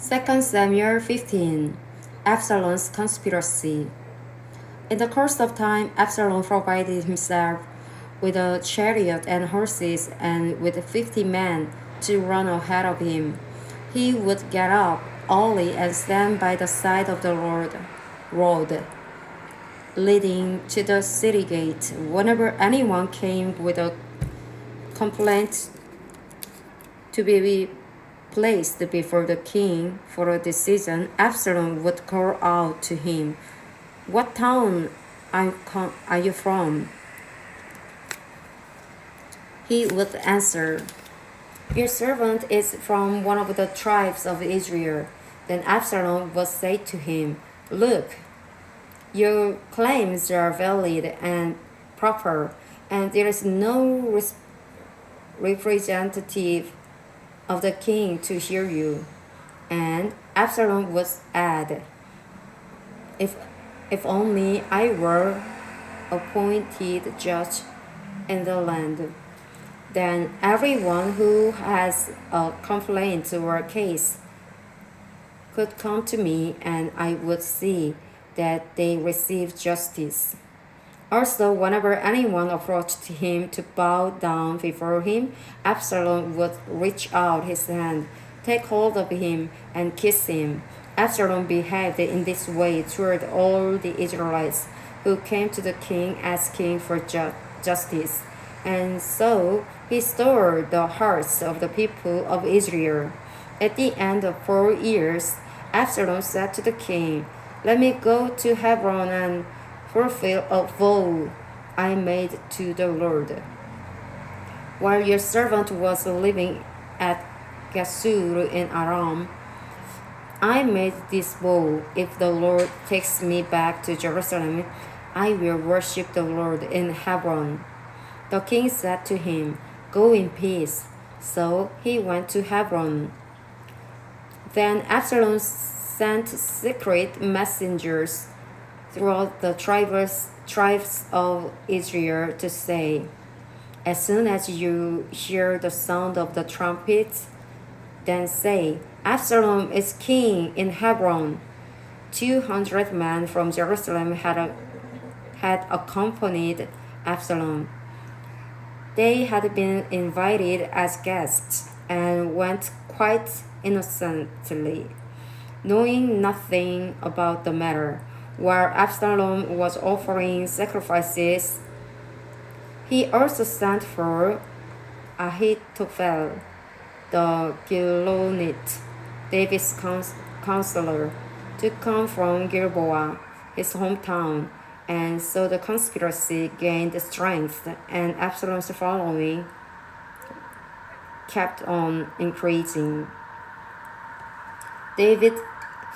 2 Samuel 15. Absalom's conspiracy. In the course of time, Absalom provided himself with a chariot and horses and with 50 men to run ahead of him. He would get up early and stand by the side of the road leading to the city gate. Whenever anyone came with a complaint to be placed before the king for a decision, Absalom would call out to him, "What town are you from?" He would answer, "Your servant is from one of the tribes of Israel." Then Absalom would say to him, "Look, your claims are valid and proper, and there is no representative of the king to hear you." And Absalom would add, If only I were appointed judge in the land, then everyone who has a complaint or a case could come to me, and I would see that they receive justice." Also, whenever anyone approached him to bow down before him, Absalom would reach out his hand, take hold of him, and kiss him. Absalom behaved in this way toward all the Israelites who came to the king asking for justice. And so he stole the hearts of the people of Israel. At the end of 4 years, Absalom said to the king, "Let me go to Hebron and fulfill a vow I made to the Lord. While your servant was living at Geshur in Aram, I made this vow: if the Lord takes me back to Jerusalem, I will worship the Lord in Hebron." The king said to him, "Go in peace." So he went to Hebron. Then Absalom sent secret messengers throughout the tribes of Israel to say, "As soon as you hear the sound of the trumpet, then say, 'Absalom is king in Hebron.'" 200 men from Jerusalem had accompanied Absalom. They had been invited as guests and went quite innocently, knowing nothing about the matter. While Absalom was offering sacrifices, he also sent for Ahithophel, the Gilonite, David's counselor, to come from Gilboa, his hometown, and so the conspiracy gained strength, and Absalom's following kept on increasing. David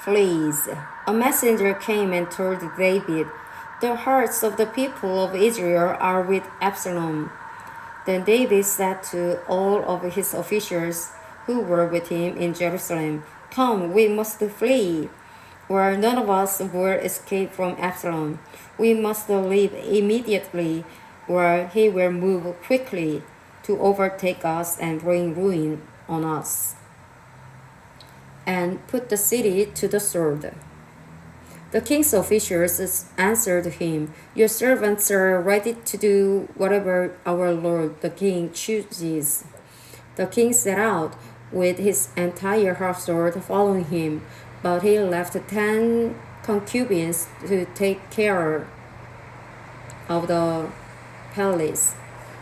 flees. A messenger came and told David, "The hearts of the people of Israel are with Absalom." Then David said to all of his officials who were with him in Jerusalem, "Come, we must flee, or none of us will escape from Absalom. We must leave immediately, or he will move quickly to overtake us and bring ruin on us, and put the city to the sword." The king's officials answered him, "Your servants are ready to do whatever our lord the king chooses." The king set out with his entire household following him, but he left 10 concubines to take care of the palace.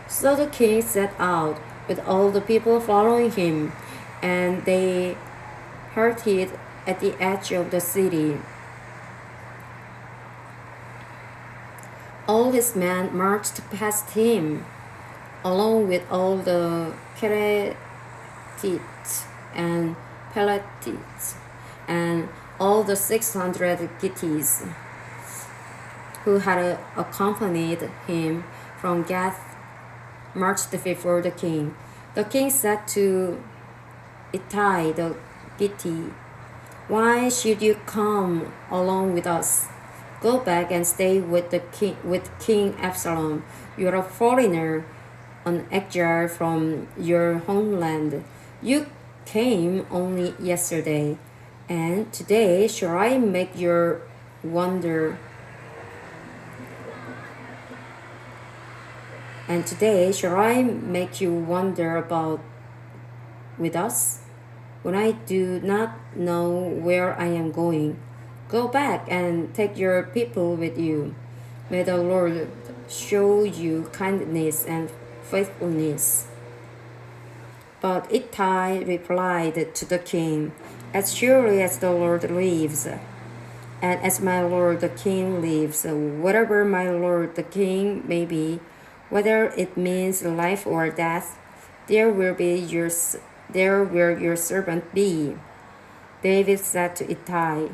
So the king set out with all the people following him, and they halted at the edge of the city. All his men marched past him, along with all the Kerethites and Pelethites, and all the 600 Gittites who had accompanied him from Gath marched before the king. The king said to Ittai the Gittite, "Why should you come along with us? Go back and stay with King Absalom. You're a foreigner, an exile from your homeland. You came only yesterday. And today shall I make your wonder And today shall I make you wonder about with us? When I do not know where I am going, go back and take your people with you. May the Lord show you kindness and faithfulness. But Ittai replied to the king, As surely as the Lord lives, and as my lord the king lives, whatever my lord the king may be, whether it means life or death, there will your servant be. David said to Ittai,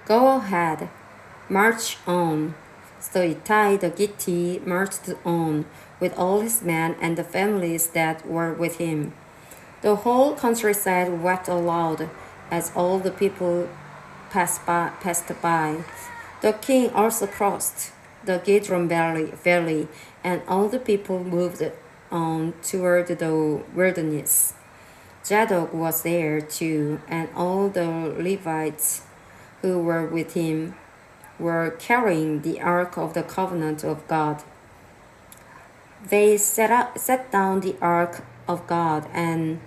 Go ahead, march on. So Ittai the Gittite marched on with all his men and the families that were with him. The whole countryside wept aloud as all the people passed by. The king also crossed the Kidron valley, and all the people moved on toward the wilderness. Zadok was there too, and all the Levites who were with him were carrying the ark of the covenant of God. They set down the ark of God, and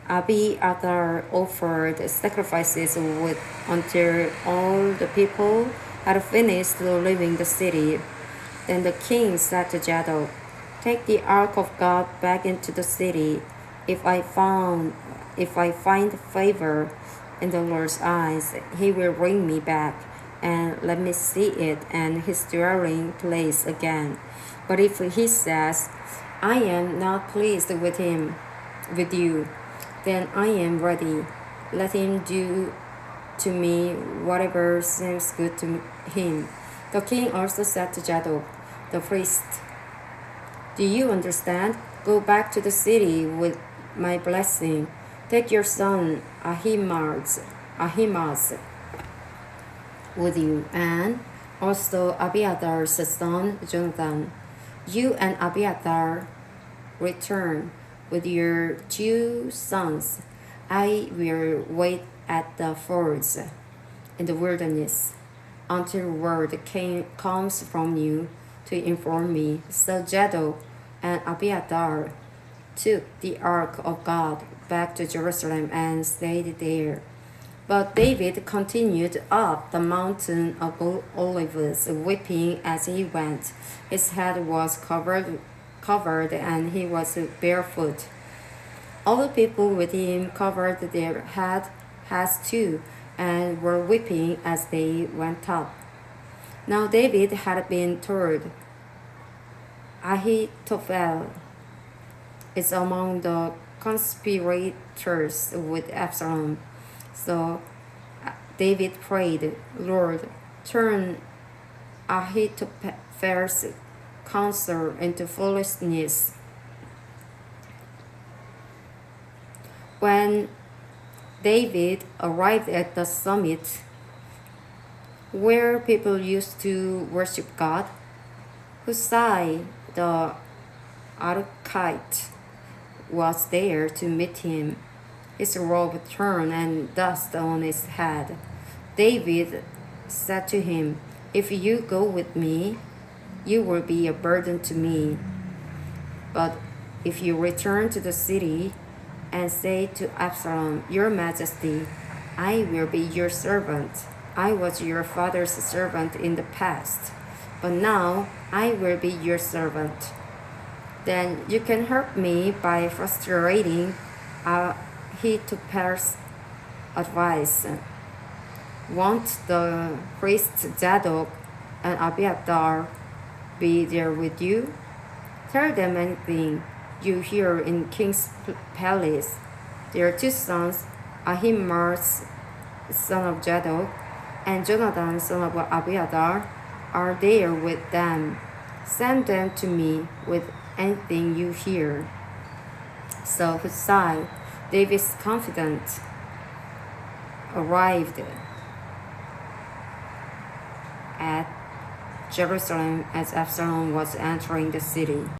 Abiathar offered sacrifices until all the people had finished leaving the city. Then the king said to Zadok, Take the ark of God back into the city. If I find favor in the Lord's eyes, he will bring me back and let me see it and his dwelling place again. But if he says, I am not pleased with you, then I am ready. Let him do to me whatever seems good to him. The king also said to Zadok, the priest, Do you understand? Go back to the city with my blessing. Take your son Ahimaaz with you, and also Abiathar's son Jonathan. You and Abiathar return with your 2 sons. I will wait at the fords in the wilderness until word comes from you to inform me. So Zadok and Abiathar took the ark of God back to Jerusalem and stayed there. But David continued up the mountain of Olives, weeping as he went. His head was covered and he was barefoot. All the people with him covered their heads too, and were weeping as they went up. Now David had been told, Ahithophel is among the conspirators with Absalom. So David prayed, Lord, turn Ahithophel's counsel into foolishness. When David arrived at the summit where people used to worship God, Hushai the Archite was there to meet him, his robe torn and dust on his head. David said to him, If you go with me, you will be a burden to me. But if you return to the city and say to Absalom, Your Majesty, I will be your servant. I was your father's servant in the past, but now I will be your servant. Then you can hurt me by frustrating Ahithophel's advice. Won't the priests Zadok and Abiathar be there with you? Tell them anything you hear in King's palace. Their 2 sons, Ahimaaz, son of Zadok, and Jonathan, son of Abiathar, are there with them. Send them to me with anything you hear. So Hushai, David's confidant, arrived at Jerusalem as Absalom was entering the city.